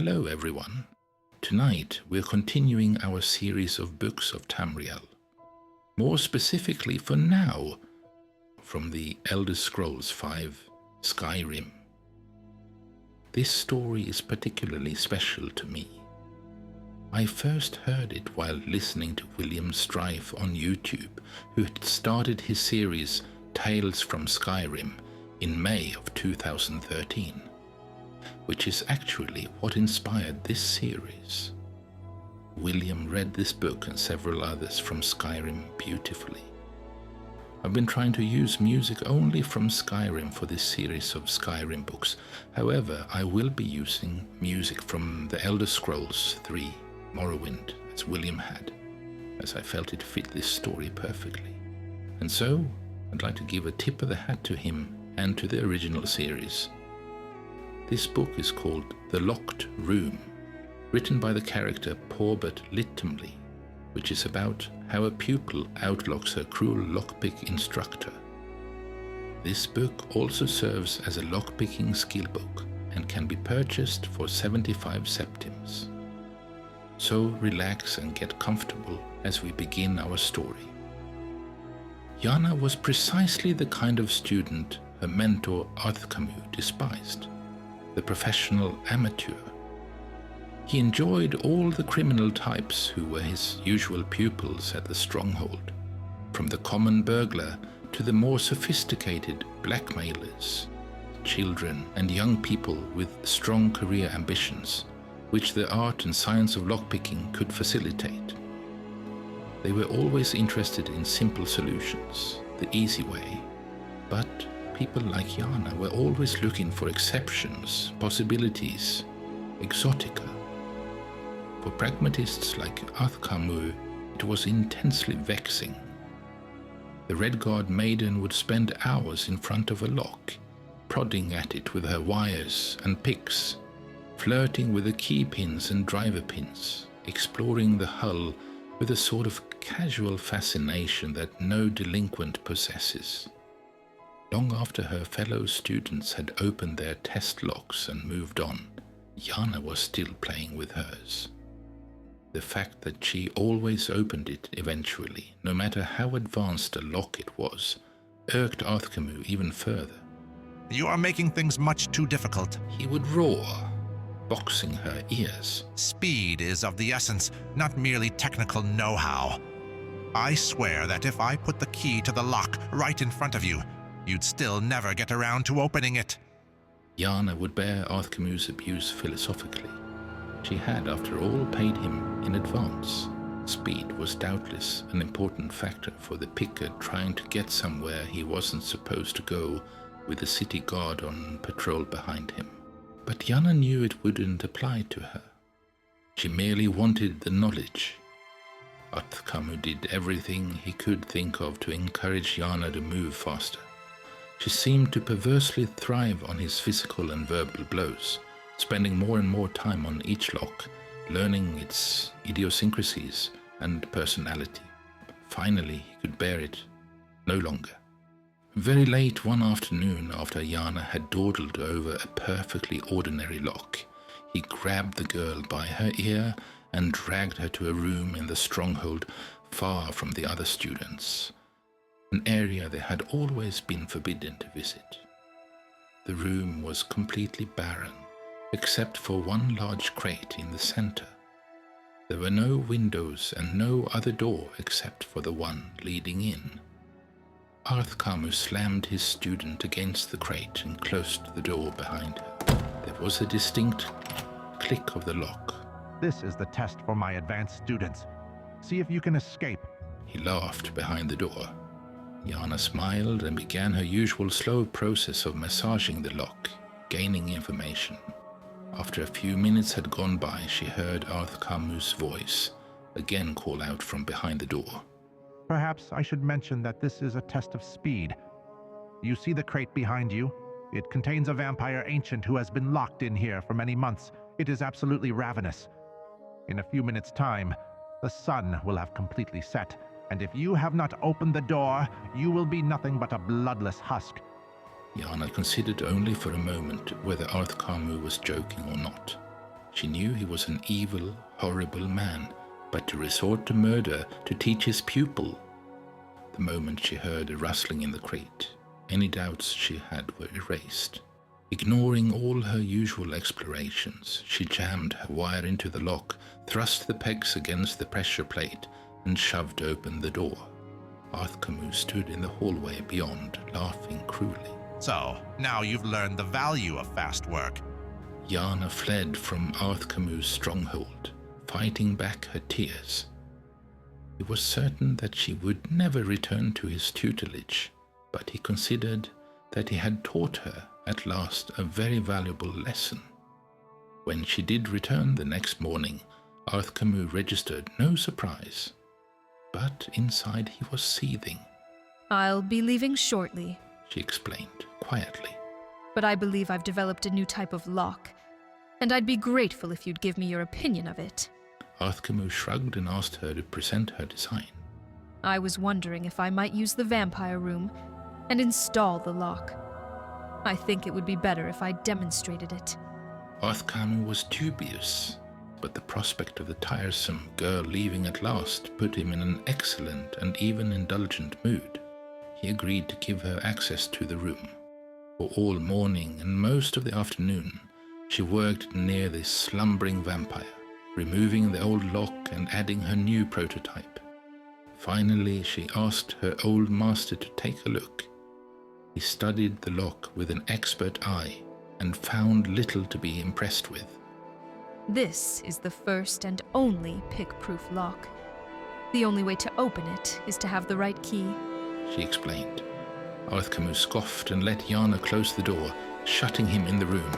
Hello everyone. Tonight we're continuing our series of books of Tamriel. More specifically for now, from the Elder Scrolls Skyrim. This story is particularly special to me. I first heard it while listening to William Strife on YouTube, who had started his series Tales from Skyrim in May of 2013. Which is actually what inspired this series. William read this book and several others from Skyrim beautifully. I've been trying to use music only from Skyrim for this series of Skyrim books. However, I will be using music from the Elder Scrolls 3 Morrowind, as William had, as I felt it fit this story perfectly. And so, I'd like to give a tip of the hat to him and to the original series. This book is called The Locked Room, written by the character Porbert Littomley, which is about how a pupil outlocks her cruel lockpick instructor. This book also serves as a lockpicking skill book and can be purchased for 75 septims. So relax and get comfortable as we begin our story. Yana was precisely the kind of student her mentor Arthkamu despised. The professional amateur. He enjoyed all the criminal types who were his usual pupils at the stronghold, from the common burglar to the more sophisticated blackmailers, children and young people with strong career ambitions, which the art and science of lockpicking could facilitate. They were always interested in simple solutions, the easy way, but people like Yana were always looking for exceptions, possibilities, exotica. For pragmatists like Arthkamu, it was intensely vexing. The Redguard maiden would spend hours in front of a lock, prodding at it with her wires and picks, flirting with the key pins and driver pins, exploring the hull with a sort of casual fascination that no delinquent possesses. Long after her fellow students had opened their test locks and moved on, Yana was still playing with hers. The fact that she always opened it eventually, no matter how advanced a lock it was, irked Arthkamu even further. You are making things much too difficult. He would roar, boxing her ears. Speed is of the essence, not merely technical know-how. I swear that if I put the key to the lock right in front of you, you'd still never get around to opening it. Yana would bear Arthkamu's abuse philosophically. She had, after all, paid him in advance. Speed was doubtless an important factor for the picker trying to get somewhere he wasn't supposed to go with the city guard on patrol behind him. But Yana knew it wouldn't apply to her. She merely wanted the knowledge. Arthkamu did everything he could think of to encourage Yana to move faster. She seemed to perversely thrive on his physical and verbal blows, spending more and more time on each lock, learning its idiosyncrasies and personality. Finally, he could bear it no longer. Very late one afternoon, after Yana had dawdled over a perfectly ordinary lock, he grabbed the girl by her ear and dragged her to a room in the stronghold far from the other students. An area they had always been forbidden to visit. The room was completely barren, except for one large crate in the center. There were no windows and no other door except for the one leading in. Arthkamu slammed his student against the crate and closed the door behind her. There was a distinct click of the lock. This is the test for my advanced students. See if you can escape. He laughed behind the door. Yana smiled and began her usual slow process of massaging the lock, gaining information. After a few minutes had gone by, she heard Arthkamu's voice again call out from behind the door. Perhaps I should mention that this is a test of speed. You see the crate behind you? It contains a vampire ancient who has been locked in here for many months. It is absolutely ravenous. In a few minutes' time, the sun will have completely set, and if you have not opened the door, you will be nothing but a bloodless husk. Yana considered only for a moment whether Arthkamu was joking or not. She knew he was an evil, horrible man, but to resort to murder to teach his pupil. The moment she heard a rustling in the crate, any doubts she had were erased. Ignoring all her usual explorations, she jammed her wire into the lock, thrust the pegs against the pressure plate, and shoved open the door. Arthkamu stood in the hallway beyond, laughing cruelly. So, now you've learned the value of fast work. Yana fled from Arthkamu's stronghold, fighting back her tears. He was certain that she would never return to his tutelage, but he considered that he had taught her at last a very valuable lesson. When she did return the next morning, Arthkamu registered no surprise, but inside he was seething. "I'll be leaving shortly," she explained quietly. "but I believe I've developed a new type of lock, and I'd be grateful if you'd give me your opinion of it." Arthkamu shrugged and asked her to present her design. "I was wondering if I might use the vampire room and install the lock. I think it would be better if I demonstrated it." Arthkamu was dubious, but the prospect of the tiresome girl leaving at last put him in an excellent and even indulgent mood. He agreed to give her access to the room. For all morning and most of the afternoon, she worked near this slumbering vampire, removing the old lock and adding her new prototype. Finally, she asked her old master to take a look. He studied the lock with an expert eye and found little to be impressed with. "This is the first and only pick-proof lock. The only way to open it is to have the right key," she explained. Arthkamu scoffed and let Yana close the door, shutting him in the room.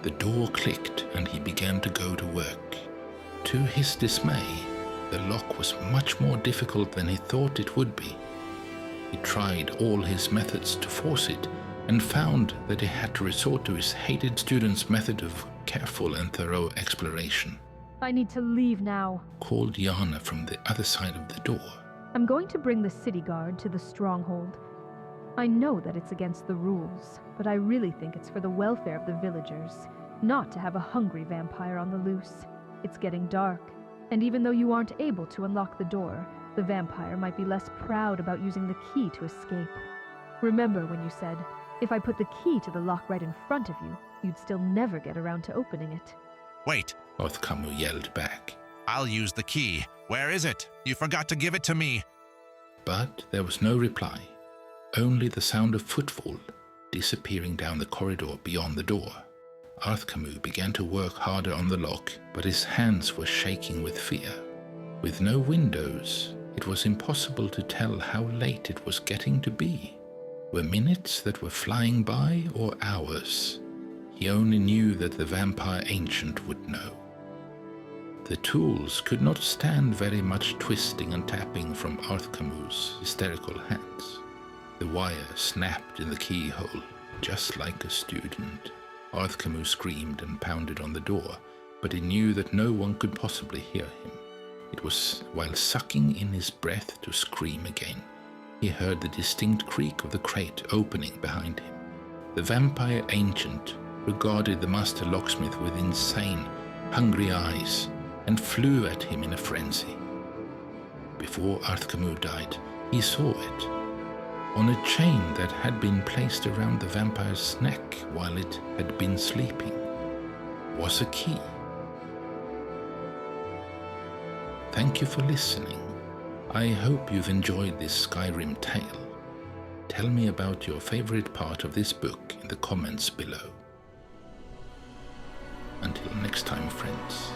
The door clicked and he began to go to work. To his dismay, the lock was much more difficult than he thought it would be. He tried all his methods to force it and found that he had to resort to his hated student's method of careful and thorough exploration. "I need to leave now," called Yana from the other side of the door. "I'm going to bring the city guard to the stronghold. I know that it's against the rules, but I really think it's for the welfare of the villagers, not to have a hungry vampire on the loose. It's getting dark, and even though you aren't able to unlock the door, the vampire might be less proud about using the key to escape. Remember when you said, if I put the key to the lock right in front of you, you'd still never get around to opening it." Wait, Arthkamu yelled back. I'll use the key. Where is it? You forgot to give it to me. But there was no reply, only the sound of footfall disappearing down the corridor beyond the door. Arthkamu began to work harder on the lock, but his hands were shaking with fear. With no windows, it was impossible to tell how late it was getting to be. Were minutes that were flying by or hours? He only knew that the vampire ancient would know. The tools could not stand very much twisting and tapping from Arthkamu's hysterical hands. The wire snapped in the keyhole, just like a student. Arthkamu screamed and pounded on the door, but he knew that no one could possibly hear him. It was while sucking in his breath to scream again. He heard the distinct creak of the crate opening behind him. The vampire ancient regarded the master locksmith with insane, hungry eyes and flew at him in a frenzy. Before Arthkamu died, he saw it. On a chain that had been placed around the vampire's neck while it had been sleeping was a key. Thank you for listening. I hope you've enjoyed this Skyrim tale. Tell me about your favorite part of this book in the comments below. Until next time, friends.